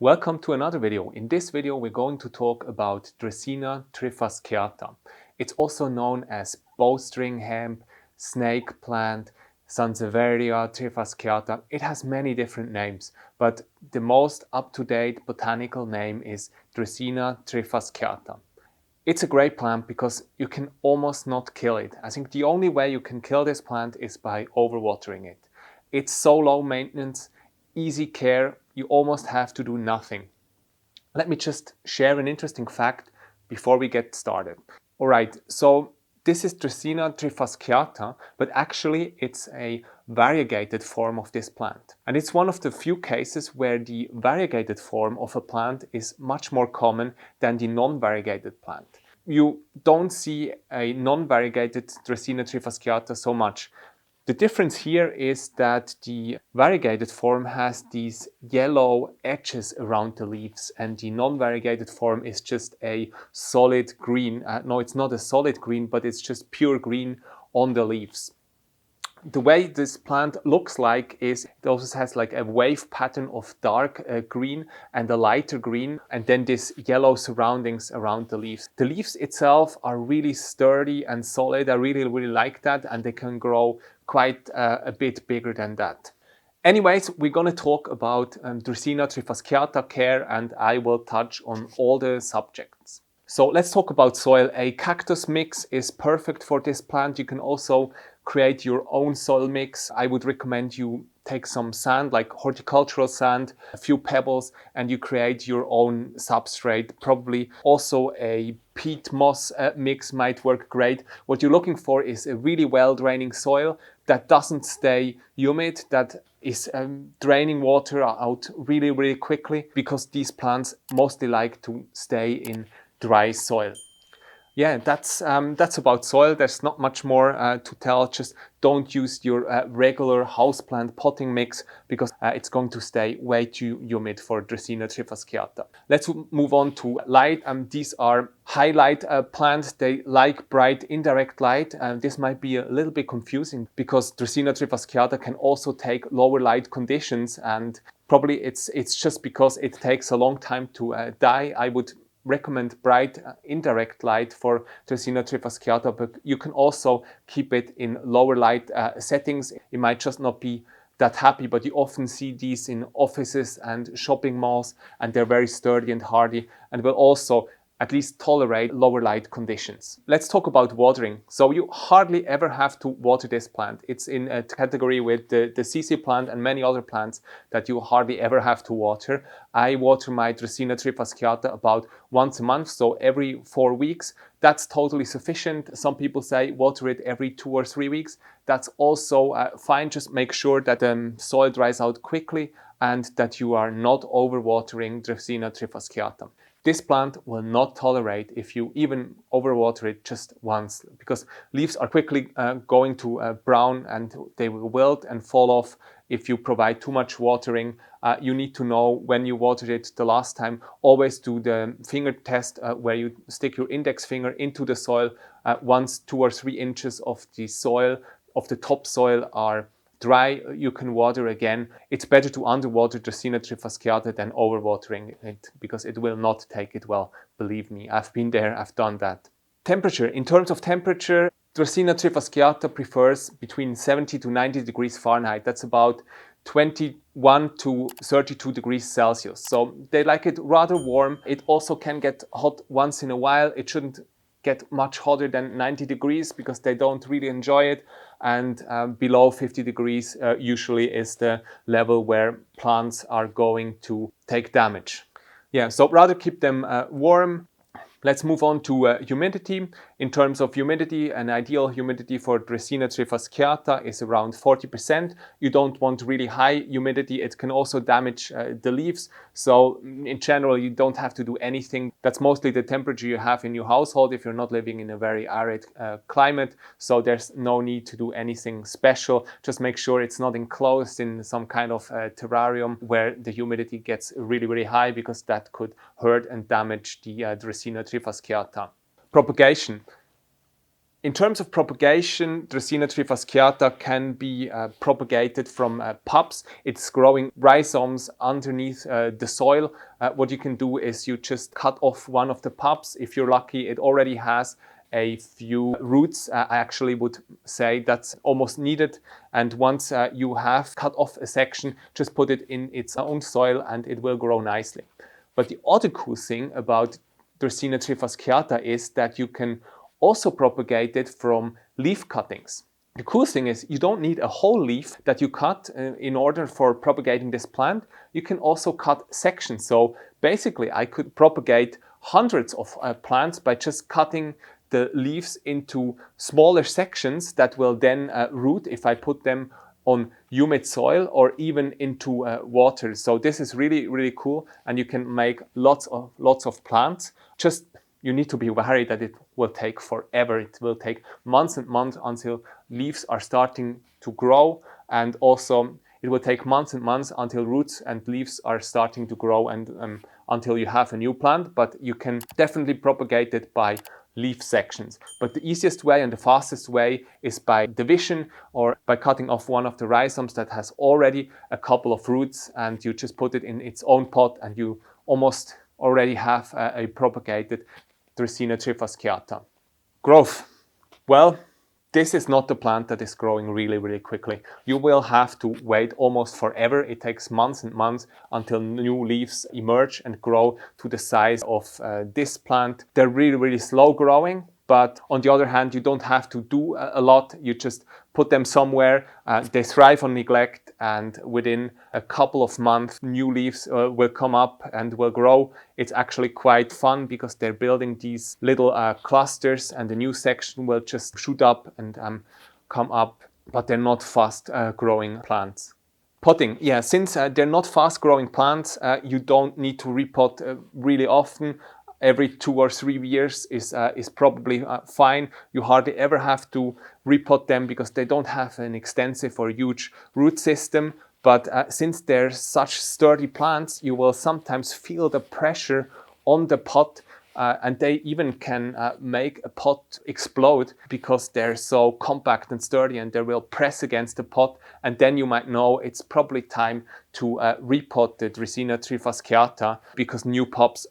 Welcome to another video. In this video we're going to talk about Dracaena Trifasciata. It's also known as bowstring hemp, snake plant, Sansevieria Trifasciata. It has many different names, but the most up-to-date botanical name is Dracaena Trifasciata. It's a great plant because you can almost not kill it. I think the only way you can kill this plant is by overwatering it. It's so low maintenance, easy care, you almost have to do nothing. Let me just share an interesting fact before we get started. Alright, so this is Dracaena Trifasciata, but actually it's a variegated form of this plant. And it's one of the few cases where the variegated form of a plant is much more common than the non-variegated plant. You don't see a non-variegated Dracaena Trifasciata so much. The difference here is that the variegated form has these yellow edges around the leaves and the non-variegated form is just a solid green. No, it's not a solid green, but it's just pure green on the leaves. The way this plant looks like is it also has like a wave pattern of dark green and a lighter green, and then this yellow surroundings around the leaves. The leaves itself are really sturdy and solid. I really like that, and they can grow quite a bit bigger than that. Anyways, we're going to talk about Dracaena Trifasciata care, and I will touch on all the subjects. So let's talk about soil. A cactus mix is perfect for this plant. You can also create your own soil mix. I would recommend you take some sand, like horticultural sand, a few pebbles, and you create your own substrate. Probably also a peat moss mix might work great. What you're looking for is a really well draining soil that doesn't stay humid, that is draining water out really quickly, because these plants mostly like to stay in dry soil. Yeah, that's about soil. There's not much more to tell. Just don't use your regular houseplant potting mix, because it's going to stay way too humid for Dracaena Trifasciata. Let's move on to light. These are highlight plants. They like bright indirect light. This might be a little bit confusing because Dracaena Trifasciata can also take lower light conditions, and probably it's just because it takes a long time to die. I would recommend bright indirect light for Dracaena Trifasciata, but you can also keep it in lower light settings. It might just not be that happy, but you often see these in offices and shopping malls, and they're very sturdy and hardy and will also at least tolerate lower light conditions. Let's talk about watering. So you hardly ever have to water this plant. It's in a category with the CC plant and many other plants that you hardly ever have to water. I water my Dracaena Trifasciata about once a month, so every 4 weeks. That's totally sufficient. Some people say water it every 2 or 3 weeks. That's also fine. Just make sure that the soil dries out quickly and that you are not overwatering Dracaena Trifasciata. This plant will not tolerate if you even overwater it just once, because leaves are quickly going to brown and they will wilt and fall off if you provide too much watering. You need to know when you watered it the last time. Always do the finger test where you stick your index finger into the soil. Once 2 or 3 inches of the soil, of the topsoil, are dry, you can water again. It's better to underwater Dracaena Trifasciata than overwatering it, because it will not take it well. Believe me, I've been there, I've done that. Temperature. In terms of temperature, Dracaena Trifasciata prefers between 70 to 90 degrees Fahrenheit. That's about 21 to 32 degrees Celsius. So they like it rather warm. It also can get hot once in a while. It shouldn't get much hotter than 90 degrees because they don't really enjoy it, and below 50 degrees usually is the level where plants are going to take damage. Yeah, so rather keep them warm. Let's move on to humidity. In terms of humidity, an ideal humidity for Dracaena Trifasciata is around 40%. You don't want really high humidity. It can also damage the leaves. So in general, you don't have to do anything. That's mostly the temperature you have in your household if you're not living in a very arid climate. So there's no need to do anything special. Just make sure it's not enclosed in some kind of terrarium where the humidity gets really high, because that could hurt and damage the Dracaena Trifasciata. Propagation. In terms of propagation, Dracaena Trifasciata can be propagated from pups. It's growing rhizomes underneath the soil. What you can do is you just cut off one of the pups. If you're lucky, it already has a few roots. I actually would say that's almost needed. And once you have cut off a section, just put it in its own soil and it will grow nicely. But the other cool thing about Dracaena Trifasciata is that you can also propagate it from leaf cuttings. The cool thing is you don't need a whole leaf that you cut in order for propagating this plant. You can also cut sections. So basically I could propagate hundreds of plants by just cutting the leaves into smaller sections that will then root if I put them on humid soil or even into water. So this is really, really cool, and you can make lots of plants. Just you need to be wary that it will take forever. It will take months and months until leaves are starting to grow, and also it will take months and months until roots and leaves are starting to grow and until you have a new plant. But you can definitely propagate it by leaf sections. But the easiest way and the fastest way is by division or by cutting off one of the rhizomes that has already a couple of roots, and you just put it in its own pot and you almost already have a propagated Dracaena Trifasciata. Growth. Well, this is not the plant that is growing really, really quickly. You will have to wait almost forever. It takes months and months until new leaves emerge and grow to the size of this plant. They're really, really slow growing, but on the other hand, you don't have to do a lot. You just put them somewhere. They thrive on neglect, and within a couple of months, new leaves will come up and will grow. It's actually quite fun because they're building these little clusters, and the new section will just shoot up and come up, but they're not fast growing plants. Potting, yeah, since they're not fast growing plants, you don't need to repot really often. Every 2 or 3 years is probably fine. You hardly ever have to repot them because they don't have an extensive or huge root system. But since they're such sturdy plants, you will sometimes feel the pressure on the pot, and they even can make a pot explode because they're so compact and sturdy, and they will press against the pot. And then you might know it's probably time to repot the Dracaena Trifasciata because new pops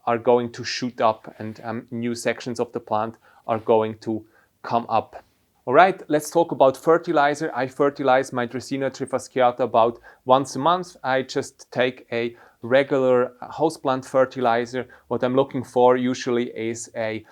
are going to shoot up and new sections of the plant are going to come up. All right, let's talk about fertilizer. I fertilize my Dracaena Trifasciata about once a month. I just take a regular houseplant fertilizer. What I'm looking for usually is a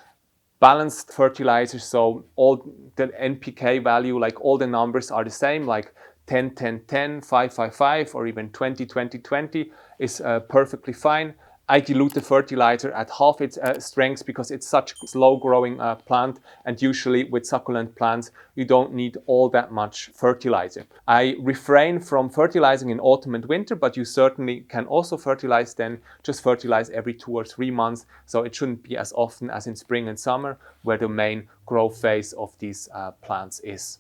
balanced fertilizer, so all the NPK value, like all the numbers are the same, like 10, 10, 10, 5, 5, 5, or even 20, 20, 20 is perfectly fine. I dilute the fertilizer at half its strength because it's such a slow growing plant, and usually with succulent plants you don't need all that much fertilizer. I refrain from fertilizing in autumn and winter, but you certainly can also fertilize then. Just fertilize every 2 or 3 months, so it shouldn't be as often as in spring and summer where the main growth phase of these plants is.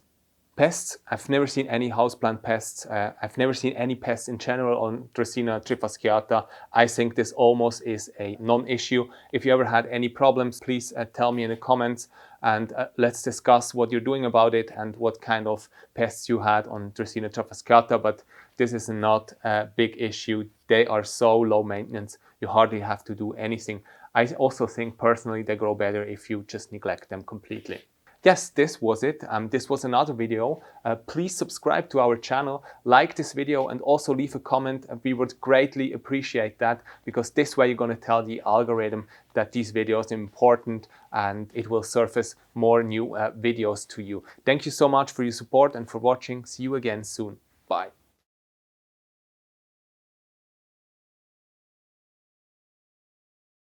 Pests, I've never seen any houseplant pests. I've never seen any pests in general on Dracaena Trifasciata. I think this almost is a non-issue. If you ever had any problems, please tell me in the comments, and let's discuss what you're doing about it and what kind of pests you had on Dracaena Trifasciata. But this is not a big issue. They are so low maintenance, you hardly have to do anything. I also think personally they grow better if you just neglect them completely. Yes, this was it. This was another video. Please subscribe to our channel, like this video, and also leave a comment. We would greatly appreciate that, because this way you're going to tell the algorithm that these videos are important, and it will surface more new videos to you. Thank you so much for your support and for watching. See you again soon. Bye.